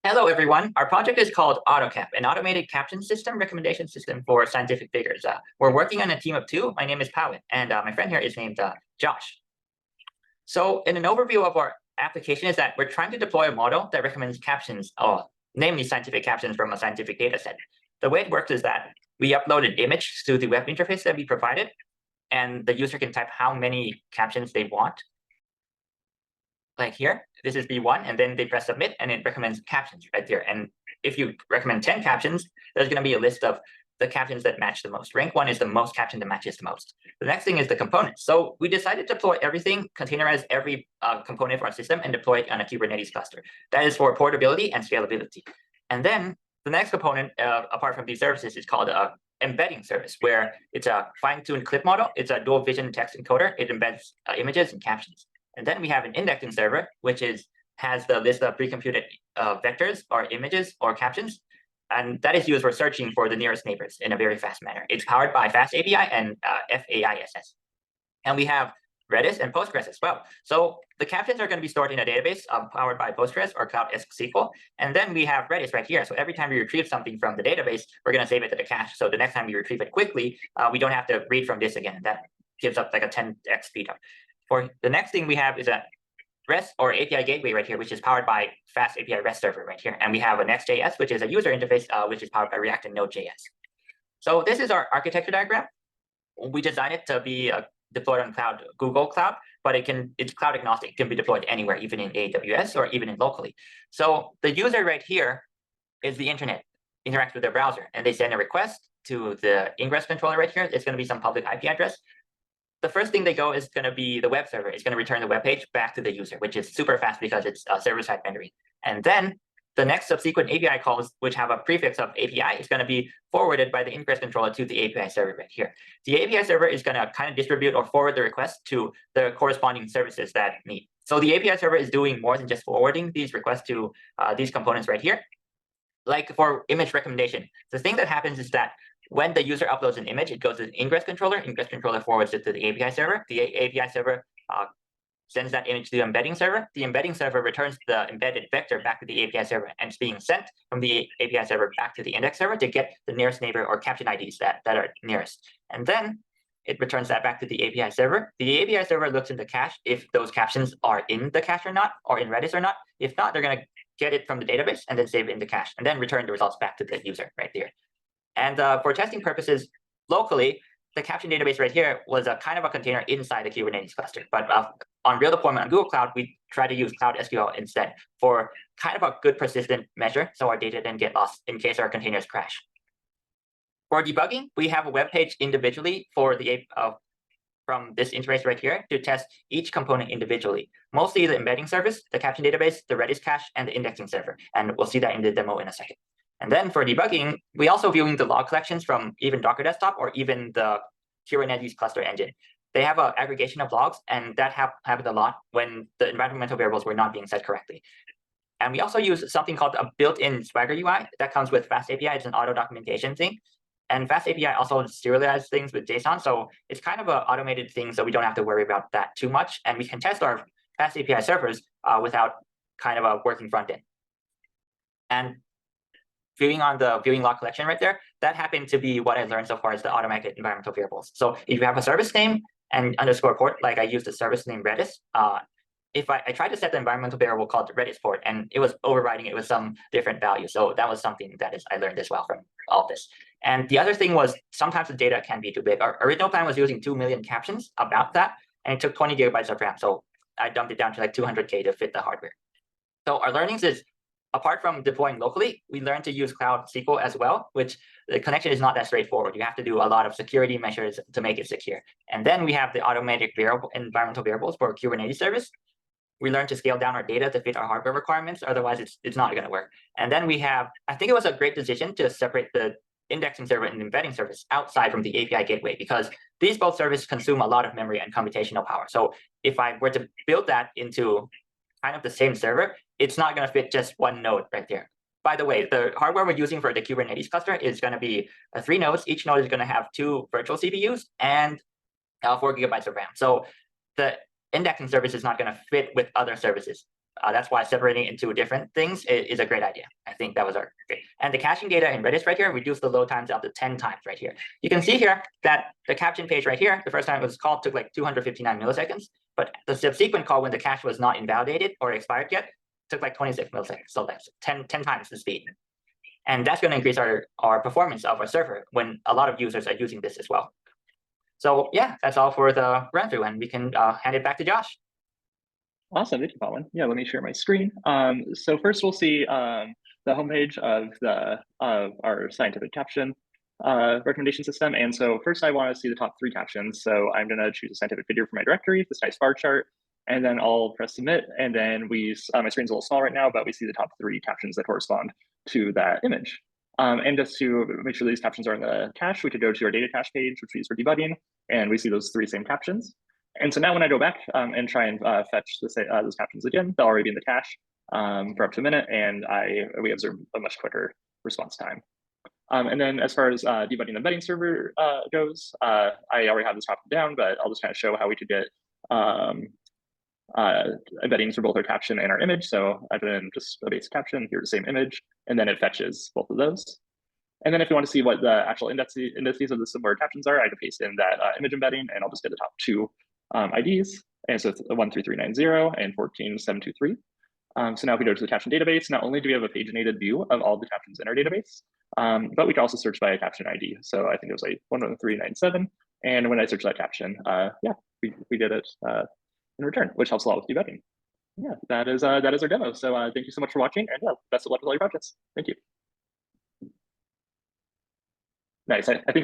Hello, everyone. Our project is called AutoCap, an automated caption system recommendation system for scientific figures. We're working on a team of two. My name is Pawin, and my friend here is named Josh. So in an overview of our application is that we're trying to deploy a model that recommends captions, namely scientific captions from a scientific data set. The way it works is that we upload an image to the web interface that we provided, and the user can type how many captions they want. Like here, this is B1, and then they press submit, and it recommends captions right there. And if you recommend 10 captions, there's going to be a list of the captions that match the most. Rank 1 is the most caption that matches the most. The next thing is the components. So we decided to deploy everything, containerize every component of our system, and deploy it on a Kubernetes cluster. That is for portability and scalability. And then the next component, apart from these services, is called a embedding service, where it's a fine-tuned clip model. It's a dual vision text encoder. It embeds images and captions. And then we have an indexing server, which has the list of pre-computed vectors or images or captions. And that is used for searching for the nearest neighbors in a very fast manner. It's powered by Fast API and FAISS. And we have Redis and Postgres as well. So the captions are going to be stored in a database powered by Postgres or Cloud SQL. And then we have Redis right here. So every time we retrieve something from the database, we're going to save it to the cache. So the next time we retrieve it quickly, we don't have to read from this again. That gives up like a 10x speed up. For the next thing we have is a REST or API gateway right here, which is powered by Fast API REST server right here. And we have a Next.js, which is a user interface, which is powered by React and Node.js. So this is our architecture diagram. We designed it to be deployed on Google Cloud, but it's cloud agnostic. It can be deployed anywhere, even in AWS or even in locally. So the user right here is the internet, interacts with their browser, and they send a request to the ingress controller right here. It's going to be some public IP address. The first thing they go is going to be the web server. It's going to return the web page back to the user, which is super fast because it's server-side rendering. And then the next subsequent API calls, which have a prefix of API, is going to be forwarded by the ingress controller to the API server right here. The API server is going to kind of distribute or forward the request to the corresponding services that need. So the API server is doing more than just forwarding these requests to these components right here. Like for image recommendation, the thing that happens is that when the user uploads an image, it goes to the ingress controller forwards it to the API server. The API server sends that image to the embedding server. The embedding server returns the embedded vector back to the API server, and it's being sent from the API server back to the index server to get the nearest neighbor or caption IDs that are nearest. And then it returns that back to the API server. The API server looks in the cache if those captions are in the cache or not, or in Redis or not. If not, they're going to get it from the database and then save it in the cache, and then return the results back to the user right there. And for testing purposes, locally, the caption database right here was a kind of a container inside the Kubernetes cluster. But on real deployment on Google Cloud, we try to use Cloud SQL instead for kind of a good persistent measure, so our data didn't get lost in case our containers crash. For debugging, we have a web page individually for the from this interface right here to test each component individually. Mostly the embedding service, the caption database, the Redis cache, and the indexing server. And we'll see that in the demo in a second. And then for debugging, we also viewing the log collections from even Docker Desktop or even the Kubernetes cluster engine. They have an aggregation of logs, and that happened a lot when the environmental variables were not being set correctly. And we also use something called a built-in Swagger UI that comes with Fast API. It's an auto documentation thing. And Fast API also serializes things with JSON. So it's kind of an automated thing, so we don't have to worry about that too much. And we can test our Fast API servers without kind of a working front end. And viewing on the viewing log collection right there, that happened to be what I learned so far as the automatic environmental variables. So if you have a service name and underscore port, like I used the service name Redis, if I tried to set the environmental variable called Redis port, and it was overriding it with some different value. So that was something that I learned as well from all of this. And the other thing was sometimes the data can be too big. Our original plan was using 2 million captions about that, and it took 20 gigabytes of RAM. So I dumped it down to like 200K to fit the hardware. So our learnings is, apart from deploying locally, we learned to use Cloud SQL as well, which the connection is not that straightforward. You have to do a lot of security measures to make it secure. And then we have the automatic environmental variables for Kubernetes service. We learned to scale down our data to fit our hardware requirements. Otherwise, it's not going to work. And then we have, I think it was a great decision to separate the indexing server and embedding service outside from the API gateway, because these both services consume a lot of memory and computational power. So if I were to build that into kind of the same server, it's not going to fit just one node right there. By the way, the hardware we're using for the Kubernetes cluster is going to be 3 nodes. Each node is going to have 2 virtual CPUs and 4 gigabytes of RAM. So the indexing service is not going to fit with other services. That's why separating into different things is a great idea. I think that was our great. And the caching data in Redis right here reduced the load times up to 10 times right here. You can see here that the caption page right here, the first time it was called took like 259 milliseconds, but the subsequent call when the cache was not invalidated or expired yet took like 26 milliseconds. So that's 10 times the speed. And that's going to increase our performance of our server when a lot of users are using this as well. So yeah, that's all for the run through, and we can hand it back to Josh. Awesome, thank you, Pawin. Yeah, let me share my screen. So first we'll see the homepage of our scientific caption recommendation system. And so first I want to see the top 3 captions. So I'm going to choose a scientific video from my directory, this nice bar chart, and then I'll press submit. And then my screen's a little small right now, but we see the top 3 captions that correspond to that image. And just to make sure these captions are in the cache, we could go to our data cache page, which we use for debugging, and we see those 3 same captions. And so now when I go back and try and fetch those captions again, they'll already be in the cache for up to a minute, and we observe a much quicker response time. And then as far as debugging the embedding server goes, I already have this top down, but I'll just kind of show how we could get embeddings for both our caption and our image. So I put in just a basic caption, here's the same image, and then it fetches both of those. And then if you want to see what the actual indices of the similar captions are, I can paste in that image embedding, and I'll just get the top 2 IDs. And so it's 13390 and 14723. So now if we go to the caption database, not only do we have a paginated view of all the captions in our database, but we can also search by a caption ID. So I think it was like 11397. And when I search that caption, yeah, we did it in return, which helps a lot with debugging. Yeah, that is our demo. So thank you so much for watching, and yeah, best of luck with all your projects. Thank you. Nice. I think